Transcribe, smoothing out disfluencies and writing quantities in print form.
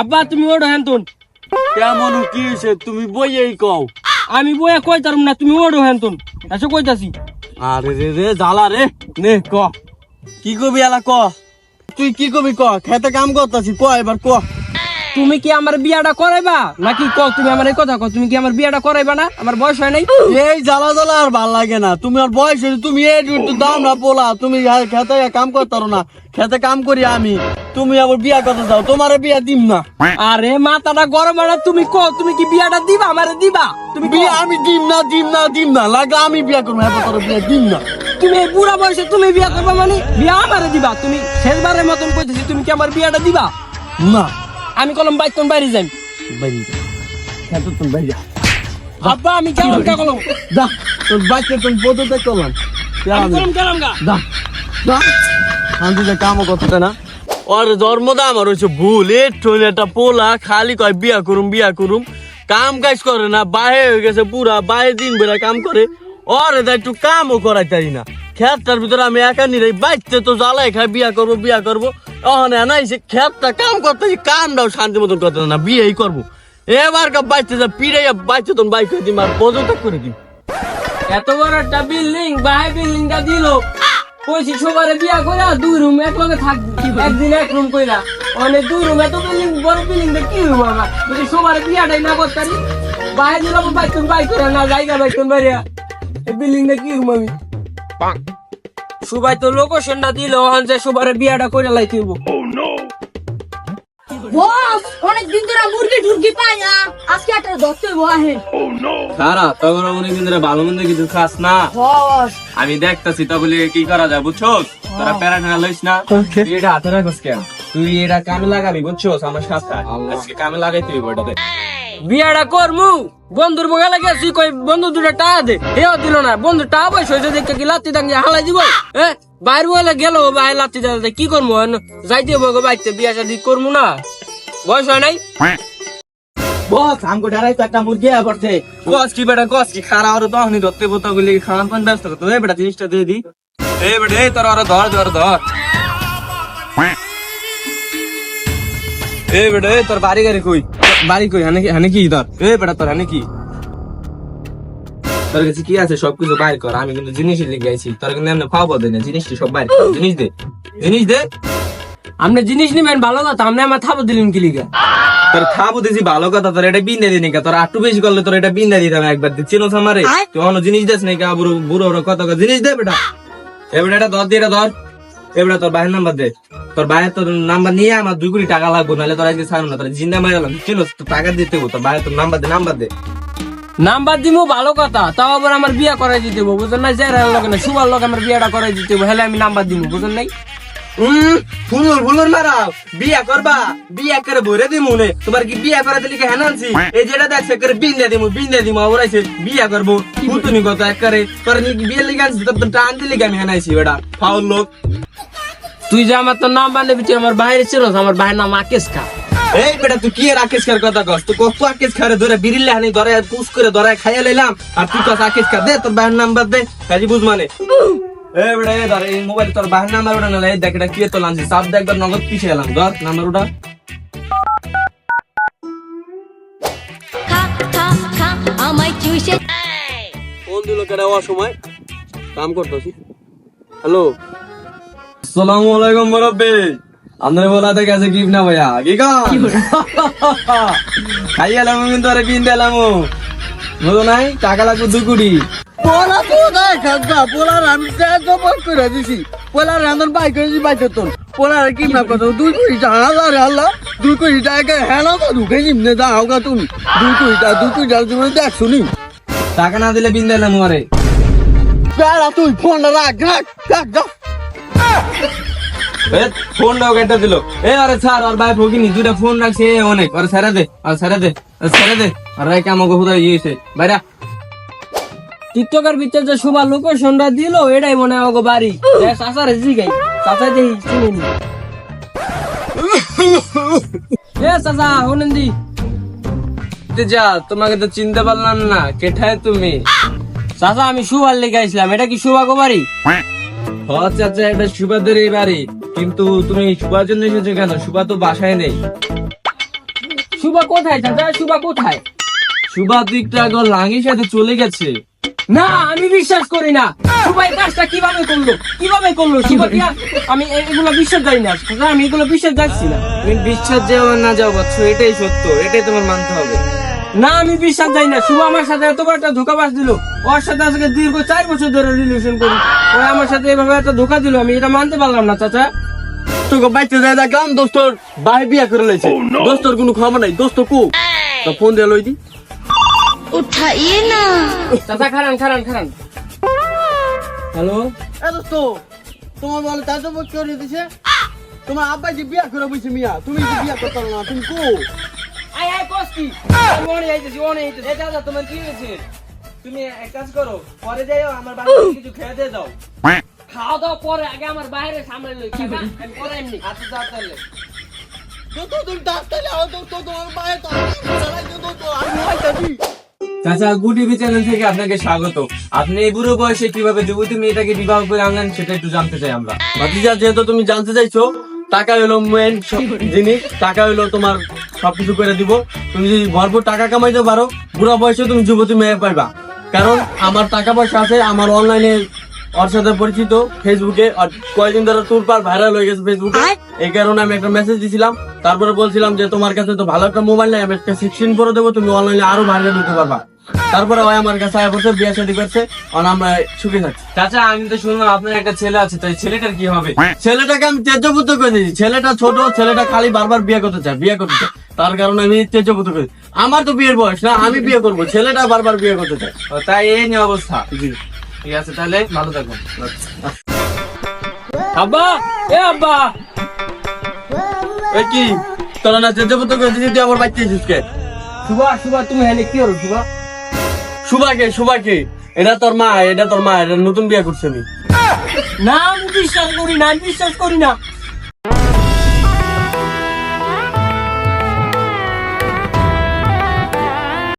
আব্বা তুমি ওড়ো হ্যান্তুন। কেমন কি হয়েছে তুমি বইয়েই কও। আমি বইয়া কইতারুম না, তুমি ওড়ো হ্যান্তুন। এসে কইতাছি। আরে রে রে জ্বালা রে, নে ক কি কবি এলা ক, তুই কি কবি ক, খেতে কাম করতাছি ক এবার ক। তুমি কি আমার বিয়াটা করাইবা নাকি ক? তুমি আমার এই কথা ক, তুমি কি আমার বিয়াটা করাইবা না? আমার বয়স হয় নাই। এই জ্বালা জ্বালা আর ভাল লাগে না, তুমি আর বয়স হয়েছে, তুমি এই একটু দাও না পোলা, তুমি খেতে কাম করতারো না, খেতে কাম করি আমি, তুমি আবার বিয়া করতে যাও, তোমারে বিয়া দিম না। আরে মাথাটা গরম হয় না, তুমি ক তুমি কি বিয়াটা দিবা আমারে দিবা? তুমি বিয়া আমি দিম না লাগে আমি বিয়া করবো, হ্যাঁ তোর বিয়া দিম না। তুমি এই বুড়া বয়সে তুমি বিয়া করবা মানে বিয়া আমারে দিবা? তুমি শেষবারের মতন কইতেছি, তুমি কি আমার বিয়াটা দিবা? না আমি কলম বাইতন বাইরে যাই। বাইরে যা, খেতে তুমি বাইরে যা। আব্বা আমি কেমন কা কলম যা, তোর বাচ্চা তুমি পদতে করলাম কলম কেলাম গা। যা যা, আমি যে কামও করতে না। ওর জন্মদা আমার হচ্ছে ভুল, একটু একটা পোলা খালি কয় বিয়া করুম, কাম কাজ করে না, বাহে হয়ে গেছে পুরা, বাহে দিন বেলা কাম করে, ওর একটু কামও করাইতারি না। খেতটার ভিতরে আমি একা নিরাই, বাইতে তো জ্বালাই খাই বিয়া করবো, ওখানে আনাইছে খেতটা কাম করতে, কামটাও শান্তি মতন করতে না, বিয়েই করবো। এবার বাইতে যা পিড়াইয়া বাইতে তোর বাইক করে দিম আর পর্যন্ত করে দিম। এত বড় একটা বিল্ডিং, বাই বিল্ডিংটা দিল, কইছি সবারে বিয়া কইরা 2 রুম এক লগে থাকবি, একদিন এক রুম কইরা। অনেক 2 রুম, এত বিল্ডিং বড় বিল্ডিং দে কি রুম আমার? যদি সবারে বিয়াটাই না করতারি, বাই দিলাম বাইতুন বাই কইরা না জায়গা বাইতুন বাইরা, এই বিল্ডিং দে কি রুম আমি? সবাই তো লোকেশনটা দিল, ওখান যে সবারে বিয়াটা কইরা লাই তুইব। বস অনেকদিন ধরে মুরগি টুরগি পাই না, আজকে একটা ধরতে বহে। সারা তখন অনেক দিন ধরে ভালো মন্দ কিছু খাস না, বস আমি দেখতাছি তা বলে কি করা যায় বুঝছো? তোরা প্যারাটা লইস না, তুই এটা হাতে রাখস কেন? তুই এটা কামে লাগাবি বুঝছো? আমার সাথে আজকে কামে লাগাইতে হইব এটাতে। বিয়াটা করমু, বন্ধুর বগালে গেছি, কই বন্ধু দুটা টাকা দে, এও দিল না। বন্ধু টাকা পয়সা হয়েছে দেখে কি লাত্তি দাঙ্গি হালাই দিব? বাইর বলে গেল, বাইরে লাত্তি দাঁড়াতে কি করবো? যাইতে হবো বাইতে, বিয়া শাদি করবো না, বয়স হয় নাই। বস আমগো ডারাই তো একটা মুরগি পড়ছে। কস কি বেটা, কস কি খারা আর দহনি ধরতে বোতা গুলি খাওয়ান পান ব্যস্ত করতে এই বেটা জিনিসটা দিয়ে দি। এই বেটা এই তোর আর ধর এই বেটা এই তোর বাড়ি কই হানে কি ধর। এই বেটা তোর হানে কি, তোর কাছে কি আছে সবকিছু বাইর কর, আমি কিন্তু জিনিস লিখে আইছি, তোর কিন্তু এমনি খাওয়াবো দে না, জিনিসটি সব বাইর কর, জিনিস দে। আপনি জিনিস নিবেন ভালো কথা, আপনি আমার থাবো দিলেন কি লিগা? তোর খাবো দিছি ভালো কথা, তোর এটা বিন্দা দিনি তোর আটটু বেশি করলে তোর এটা বিন্দা দিতাম একবার, চিনো আমারে? তুই অন্য জিনিস দেস নাকি বুড়ো বুড়ো কত জিনিস দে বেটা। এবার এটা ধর দিয়ে ধর, এবার তোর ভাইয়ের নাম্বার দে, তোর ভাইয়ের তোর নাম্বার নিয়ে আমার 2 কোটি টাকা লাগবো, নাহলে তোর আজকে ছাড়ো না, তোর জিন্দা মারা গেলাম, চিনো তোর টাকা দিতে হবো, তোর ভাইয়ের তোর নাম্বার দে। নাম্বার দিমু ভালো কথা, তাও আবার আমার বিয়া করাই দিতে হবো, বুঝলেন না? যারা লোক না সুবার লোক আমার বিয়াটা করাই দিতে হবো, হেলে আমি নাম্বার দিমু, বুঝলেন নাই? ফুলুর মারাও বিয়া করবা, বিয়া করে ভরে দিমু নে, তোমার কি বিয়া করে দিলি হ্যাঁ আনছি? এই যেটা দেখছে করে বিন্দা দিমু ওরাইছে বিয়া করবো, তুমি কত এক করে তোর বিয়ে লিখে আনছি, তোর টান দিলি আমি হ্যাঁ আইছি বেটা ফাউল লোক। তুই যে আমার তো নাম্বার নেবি, তুই আমার বাইরে ছিল, আমার ভাইয়ের নাম আকেশ খা। এই বেটা তুই কি রাকেশ খার কথা কস? তুই কত আকেশ খারে ধরে বিরিলে হানি ধরে পুশ করে ধরে খাইয়া লইলাম, আর তুই কস আকেশ খা? দে তোর ভাইয়ের নাম্বার দে, কাজী বুঝ মানে। এই বেটা এই ধর এই মোবাইল তোর ভাইয়ের নাম্বার ওটা না, দেখ এটা কি তো লানছি, সাপ দেখ নগদ পিছিয়ে এলাম, ধর নাম্বার ওটা। খা খা খা আমায় চুষে। ফোন দিল কেন অসময়, কাম করতেছি। হ্যালো, আসসালামু আলাইকুম মুরব্বি, আপনার বলাতে গেছে গিফট না ভাইয়া কি খাইয়ালাম কিন্তু আরে পিন দিলাম বুঝো নাই, টাকা লাগবে 2 কোটি। পোলা তো দেখ খাগা, পোলার আমি তো বন্ধ করে দিছি, পোলার রান্দন বাইক করে দিছি, বাইক তো পোলার কি না কথা 2 কোটি টাকা, আল্লাহ 2 কোটি টাকা হেলো তো ঢুকে নিমনে দাও গা তুমি, 2 কোটি টাকা তুমি দেখ শুনি, টাকা না দিলে পিন দিলাম আরে। বেড়া তুই ফোন রাখ ফোন দাও কেটে দিল। এ আরে স্যার আর ভাই ভগিনি 2টা ফোন রাখছে অনেক, আরে ছেড়ে দে আরে কেমন হুদা ইয়েছে বাইরা। টিকটকের ভিতরে যে সুবার লোকেশনটা দিল, এটাই মনে হয় ওগো বাড়ি। চাচারে জিগাই, চাচা দেখি চিনি। চাচা হনেন দি যা, তোমাকে তো চিনতে পারলাম না, কেঠায় তুমি? চাচা আমি সুবার লেগে আসলাম, এটা কি সুবা গো বাড়ি? চাচা এটা সুবাদের এই বাড়ি, কিন্তু তুমি সুবার জন্য এসেছো কেন? সুবা তো বাসায় নেই। শুভা কোথায় চাচা? শুভা কোথায়? সুবা দিকটা আগে লাঙ্গির সাথে চলে গেছে। না, আমি বিশ্বাস করি না। শুভা এই কাজটা কিভাবে করলো? শুভা কি আমি এগুলো বিশ্বাস করি না চাচা, আমি এগুলো বিশ্বাস যাচ্ছি না। তুমি বিশ্বাস যাও আর না যাও বাচ্চা, এটাই সত্য, এটাই তোমার মানতে হবে। না, আমি বিশ্বাস যাই না। শুভ আমার সাথে এত বড় একটা ধোকাবাজ দিল। ওর সাথে আজকে দীর্ঘ 4 বছর ধরে রিলেশন করি, ও আমার সাথে এভাবে একটা ধোকা দিল, আমি এটা মানতে পারলাম না চাচা। তোকে বাইতে যায় দেখলাম দোস্তর ভাই বিয়া করে লাইছে, দোস্তর কোনো খবর নাই। দোস্ত কু তো ফোন দিয়ে লই দি। উঠাইয়ে না। চাচা খারান। হ্যালো, এ দোস্ত, তোমার বলে তাই তো করে দিছে, তোমার আব্বা যে বিয়া করে বইছে মিয়া, তুমি যে বিয়া করতে না, তুমি কু আয় কষ্টি মনে আইতেছি। এ দাদা তোমার কি হয়েছে? তুমি এক কাজ করো, পরে যাইও আমার বাড়িতে কিছু খেয়ে দিয়ে দাও। খাওয়া দাওয়া পরে আগে আমার বাইরে সামনে লই, আমি পরে এমনি। আচ্ছা যা তাহলে। তুমি ডাক্তারে আও তো তোমার মায়ে তো চালাই তো আমি হইতাছি। চাচা, গুড টিভি চ্যানেল থেকে আপনাকে স্বাগত। আপনি এই বুড়ো বয়সে কিভাবে যুবতী মেয়েটাকে বিবাহ করে আনলেন সেটা একটু জানতে চাই আমরা। ভাতিজা, যেহেতু তুমি জানতে চাইছো, টাকা হলো মেন জিনিস, টাকা হলো তোমার সবকিছু করে দিব। তুমি যদি ভরপুর টাকা কামাইতে পারো, বুড়া বয়সে তুমি যুবতী মেয়ে পাইবা। কারণ আমার টাকা পয়সা আছে, আমার অনলাইনে ওর সাথে পরিচিত, ফেসবুকে আর কয়েকদিন ধরে তুরপার ভাইরাল হয়ে গেছে ফেসবুকে। এই কারণে আমি একটা মেসেজ দিছিলাম, তারপরে বলছিলাম যে তোমার কাছে তো ভালো একটা মোবাইল নাই, আমি একটা 16 প্রো দেবো, তুমি অনলাইনে আরো ভাইরাল হতে পারবা। তারপরে ওই আমার কাছে আয়া পড়ছে, বিয়ে শাদী করছে, আর আমরা সুখী থাকছি। চাচা, আমি তো শুনলাম আপনার একটা ছেলে আছে, তাই ছেলেটার কি হবে? ছেলেটাকে আমি তেজপুত করে দিয়েছি। ছেলেটা ছোট, ছেলেটা খালি বারবার বিয়ে করতে চায়। তার কারণে আমি তেজপুত করে দিয়েছি। আমার তো বিয়ের বয়স না, আমি বিয়ে করবো, ছেলেটা বারবার বিয়ে করতে চায়। ও, তাই এই নিয়ে অবস্থা। জি। ঠিক আছে, তাহলে ভালো থাকুন। আব্বা, আব্বা, এই কি তোরা না তেজপুত করে দিয়েছি, তুই আমার বাচ্চা এসেছিস কে? শুভা তুমি হ্যাঁ কি হলো শুভা? সুভাকে এটা তোর মা, এটা নতুন বিয়ে করছে আমি। না, আমি বিশ্বাস করি না।